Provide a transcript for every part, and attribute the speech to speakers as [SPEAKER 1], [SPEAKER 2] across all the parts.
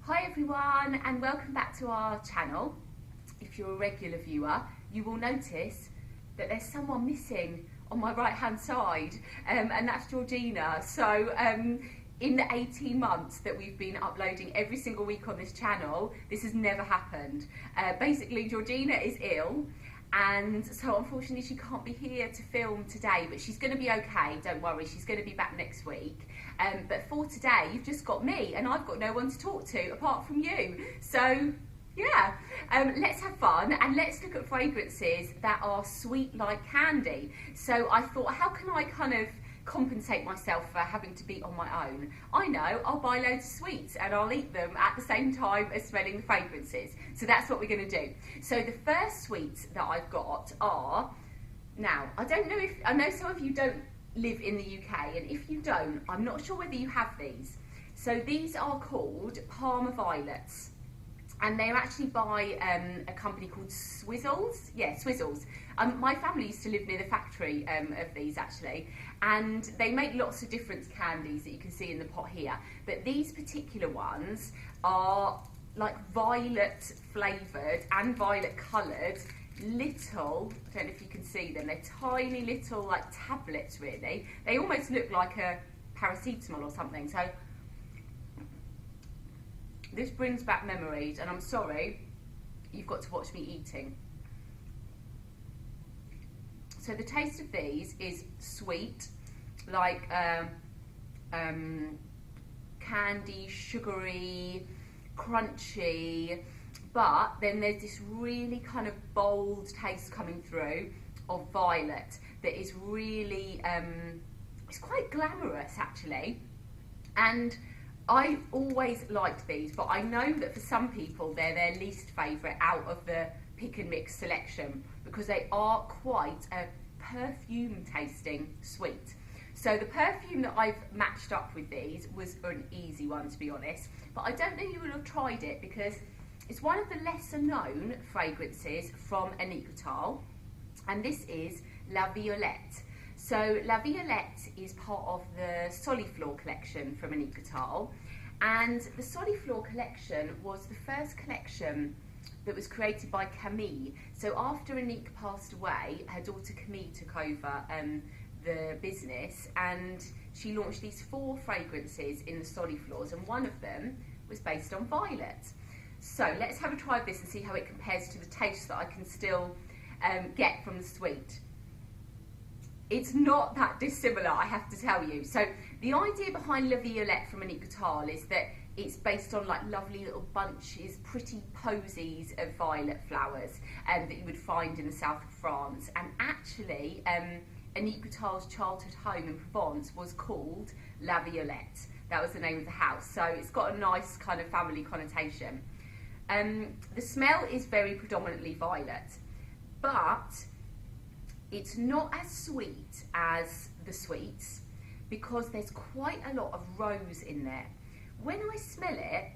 [SPEAKER 1] Hi everyone, and welcome back to our channel. If you're a regular viewer, you will notice that there's someone missing on my right hand side, and that's Georgina. So in the 18 months that we've been uploading every single week on this channel, this has never happened. Basically, Georgina is ill, and so unfortunately she can't be here to film today, but she's going to be okay, don't worry, she's going to be back next week. But for today, you've just got me, and I've got no one to talk to apart from you. So yeah, let's have fun and let's look at fragrances that are sweet like candy. So I thought, how can I kind of compensate myself for having to be on my own? I know, I'll buy loads of sweets and I'll eat them at the same time as smelling the fragrances. So that's what we're going to do. So the first sweets that I've got are, now I know some of you don't live in the UK, and if you don't, I'm not sure whether you have these. So these are called Parma Violets, and they're actually by a company called Swizzles. Yeah, Swizzles. My family used to live near the factory of these actually, and they make lots of different candies that you can see in the pot here. But these particular ones are like violet flavoured and violet coloured little, I don't know if you can see them, they're tiny little like tablets really. They almost look like a paracetamol or something. So this brings back memories, and I'm sorry, you've got to watch me eating. So the taste of these is sweet, like candy, sugary, crunchy, but then there's this really kind of bold taste coming through of violet that is really, it's quite glamorous actually. And I've always liked these, but I know that for some people they're their least favourite out of the pick and mix selection, because they are quite a perfume tasting sweet. So the perfume that I've matched up with these was an easy one, to be honest, but I don't know you will have tried it because it's one of the lesser known fragrances from Iniquotal, and this is Laviolette. So Laviolette is part of the Soliflor collection from Iniquotal, and the Soliflor collection was the first collection that was created by Camille. So after Anique passed away, her daughter Camille took over the business, and she launched these 4 fragrances in the Soliflors, and one of them was based on violet. So let's have a try of this and see how it compares to the taste that I can still get from the sweet. It's not that dissimilar, I have to tell you. So the idea behind La Violette from Iniquotal is that it's based on like lovely little bunches, pretty posies of violet flowers that you would find in the south of France. And actually, Iniquotal's childhood home in Provence was called La Violette. That was the name of the house. So it's got a nice kind of family connotation. The smell is very predominantly violet, but it's not as sweet as the sweets because there's quite a lot of rose in there. When I smell it,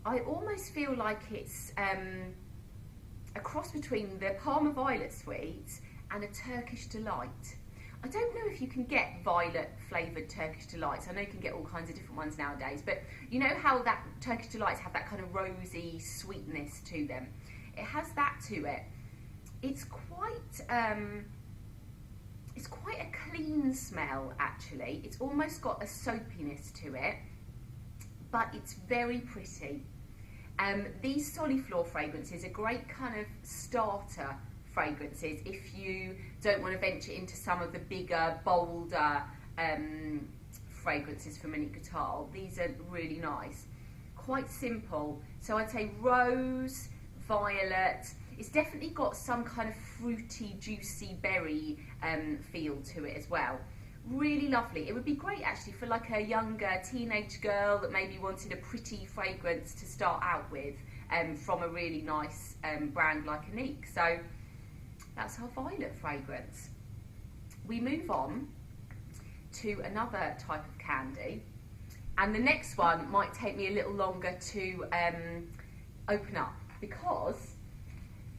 [SPEAKER 1] I almost feel like it's a cross between the Parma Violet sweet and a Turkish Delight. I don't know if you can get violet flavoured Turkish Delights. I know you can get all kinds of different ones nowadays, but you know how that Turkish Delights have that kind of rosy sweetness to them? It has that to it. It's quite a clean smell actually. It's almost got a soapiness to it, but it's very pretty. These Soliflor fragrances are great kind of starter fragrances if you don't want to venture into some of the bigger, bolder fragrances from Iniquotal. These are really nice, quite simple. So I'd say rose, violet. It's definitely got some kind of fruity, juicy berry feel to it as well. Really lovely. It would be great actually for like a younger teenage girl that maybe wanted a pretty fragrance to start out with from a really nice brand like Anique. So that's our violet fragrance. We move on to another type of candy, and the next one might take me a little longer to open up because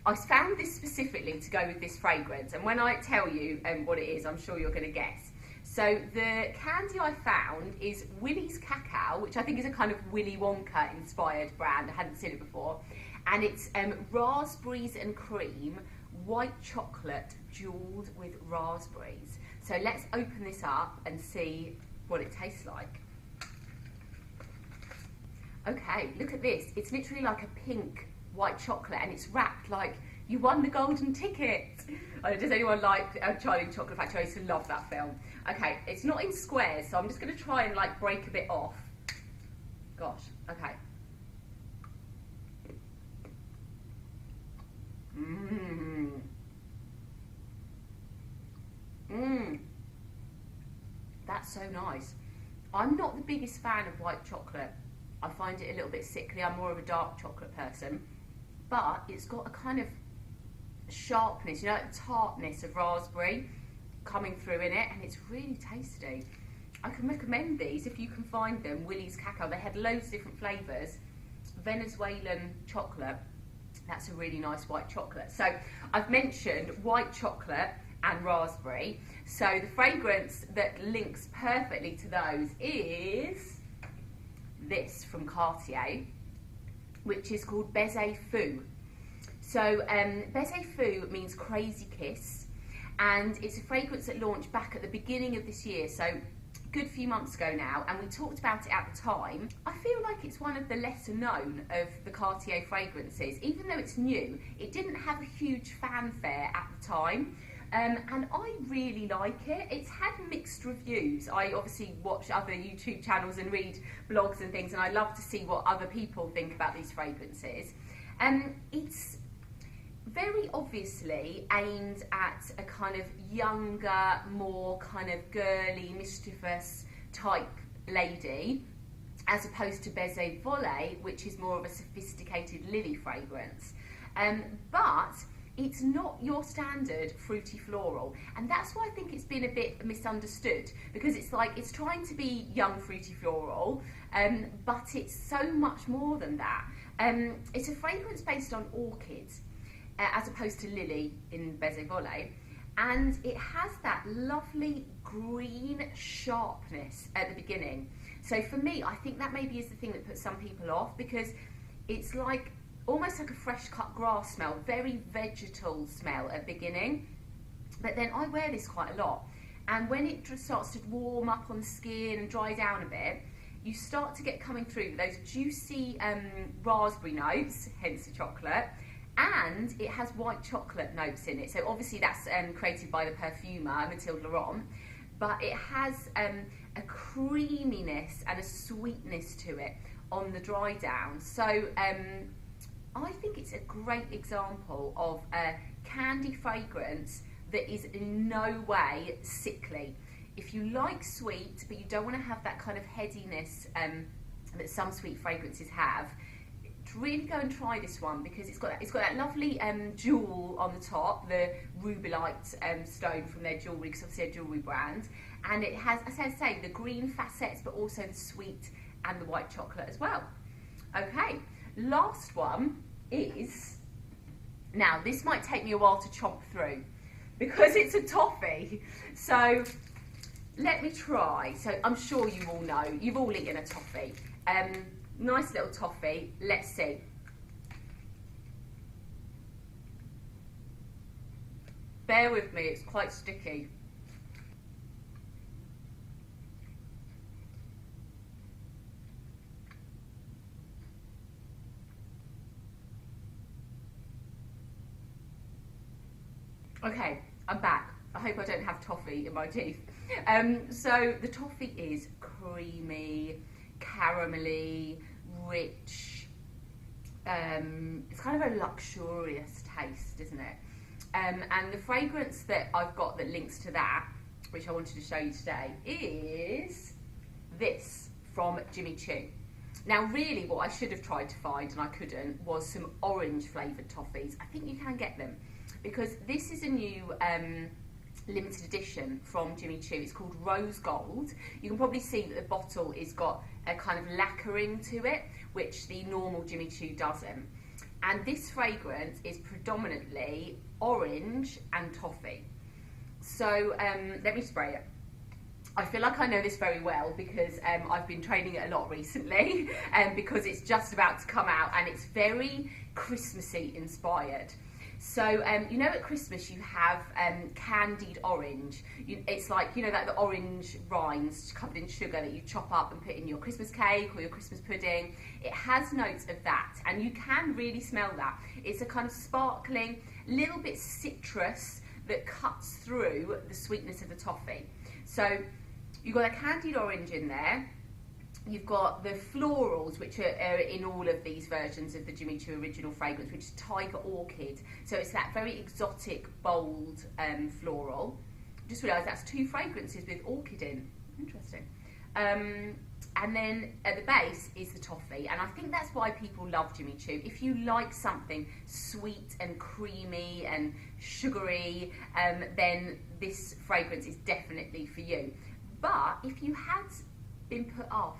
[SPEAKER 1] I found this specifically to go with this fragrance, and when I tell you what it is, I'm sure you're going to guess. So the candy I found is Willy's Cacao, which I think is a kind of Willy Wonka inspired brand. I hadn't seen it before. And it's raspberries and cream, white chocolate jewelled with raspberries. So let's open this up and see what it tastes like. Okay, look at this. It's literally like a pink white chocolate, and it's wrapped like you won the golden ticket. Does anyone like Charlie and the Chocolate Factory? I used to love that film. Okay, it's not in squares, so I'm just going to try and like break a bit off. Gosh, okay. That's so nice. I'm not the biggest fan of white chocolate. I find it a little bit sickly. I'm more of a dark chocolate person. But it's got a kind of sharpness, you know, like the tartness of raspberry coming through in it, and it's really tasty. I can recommend these if you can find them. Willy's Cacao. They had loads of different flavours. Venezuelan chocolate. That's a really nice white chocolate. So I've mentioned white chocolate and raspberry. So the fragrance that links perfectly to those is this from Cartier, which is called Baiser Fou. So Baiser Fou means crazy kiss, and it's a fragrance that launched back at the beginning of this year, so a good few months ago now, and we talked about it at the time. I feel like it's one of the lesser known of the Cartier fragrances. Even though it's new, it didn't have a huge fanfare at the time. And I really like it. It's had mixed reviews. I obviously watch other YouTube channels and read blogs and things, and I love to see what other people think about these fragrances. It's very obviously aimed at a kind of younger, more kind of girly, mischievous type lady, as opposed to Baiser Volley, which is more of a sophisticated lily fragrance. But it's not your standard fruity floral, and that's why I think it's been a bit misunderstood, because it's like it's trying to be young fruity floral, but it's so much more than that. It's a fragrance based on orchids, as opposed to lily in Baiser Volley, and it has that lovely green sharpness at the beginning. So for me, I think that maybe is the thing that puts some people off, because it's like almost like a fresh cut grass smell, very vegetal smell at the beginning. But then I wear this quite a lot, and when it just starts to warm up on the skin and dry down a bit, you start to get coming through those juicy raspberry notes, hence the chocolate, and it has white chocolate notes in it. So obviously that's created by the perfumer, Mathilde Laurent, but it has a creaminess and a sweetness to it on the dry down. So I think it's a great example of a candy fragrance that is in no way sickly. If you like sweet, but you don't want to have that kind of headiness that some sweet fragrances have, really go and try this one, because it's got that lovely jewel on the top, the rubellite stone from their jewellery, because obviously a jewellery brand, and it has, as I say, the green facets, but also the sweet and the white chocolate as well. Okay, last one is, now this might take me a while to chomp through because it's a toffee, so let me try. So I'm sure you all know, you've all eaten a toffee. Nice little toffee. Let's see. Bear with me, it's quite sticky. Okay, I'm back. I hope I don't have toffee in my teeth. So the toffee is creamy, caramelly, rich. It's kind of a luxurious taste, isn't it? And the fragrance that I've got that links to that, which I wanted to show you today, is this from Jimmy Choo. Now really what I should have tried to find, and I couldn't, was some orange flavoured toffees. I think you can get them, because this is a new limited edition from Jimmy Choo. It's called Rose Gold. You can probably see that the bottle has got a kind of lacquering to it, which the normal Jimmy Choo doesn't. And this fragrance is predominantly orange and toffee. So let me spray it. I feel like I know this very well because I've been training it a lot recently because it's just about to come out and it's very Christmassy inspired. So, you know, at Christmas you have candied orange. It's like, you know, like the orange rinds covered in sugar that you chop up and put in your Christmas cake or your Christmas pudding. It has notes of that, and you can really smell that. It's a kind of sparkling, little bit citrus that cuts through the sweetness of the toffee. So you've got a candied orange in there. You've got the florals, which are in all of these versions of the Jimmy Choo original fragrance, which is tiger orchid. So it's that very exotic, bold floral. Just realised that's 2 fragrances with orchid in. Interesting. And then at the base is the toffee, and I think that's why people love Jimmy Choo. If you like something sweet and creamy and sugary, then this fragrance is definitely for you. But if you had been put off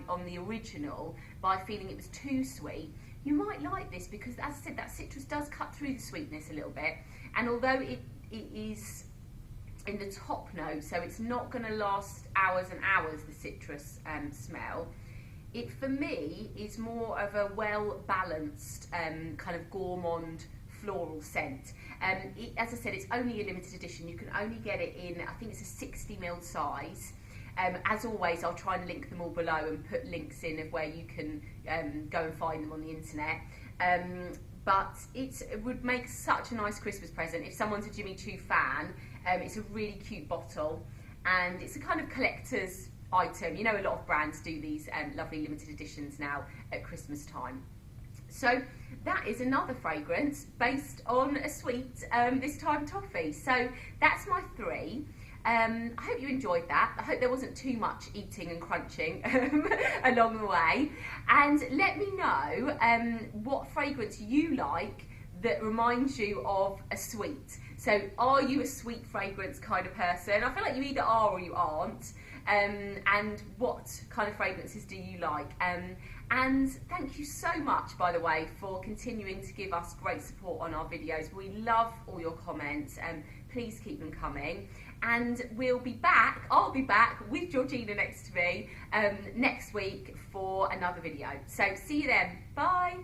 [SPEAKER 1] on the original by feeling it was too sweet, you might like this because, as I said, that citrus does cut through the sweetness a little bit, and although it is in the top note, so it's not going to last hours and hours, the citrus smell, it for me is more of a well-balanced kind of gourmand floral scent. As I said, it's only a limited edition. You can only get it in, I think it's a 60ml size. As always, I'll try and link them all below and put links in of where you can go and find them on the internet. But it would make such a nice Christmas present. If someone's a Jimmy Choo fan, it's a really cute bottle, and it's a kind of collector's item. You know, a lot of brands do these lovely limited editions now at Christmas time. So that is another fragrance based on a sweet, this time toffee. So that's my 3. I hope you enjoyed that. I hope there wasn't too much eating and crunching along the way. And let me know what fragrance you like that reminds you of a sweet. So are you a sweet fragrance kind of person? I feel like you either are or you aren't. And what kind of fragrances do you like? And thank you so much, by the way, for continuing to give us great support on our videos. We love all your comments, and please keep them coming. And I'll be back with Georgina next to me next week for another video. So see you then. Bye.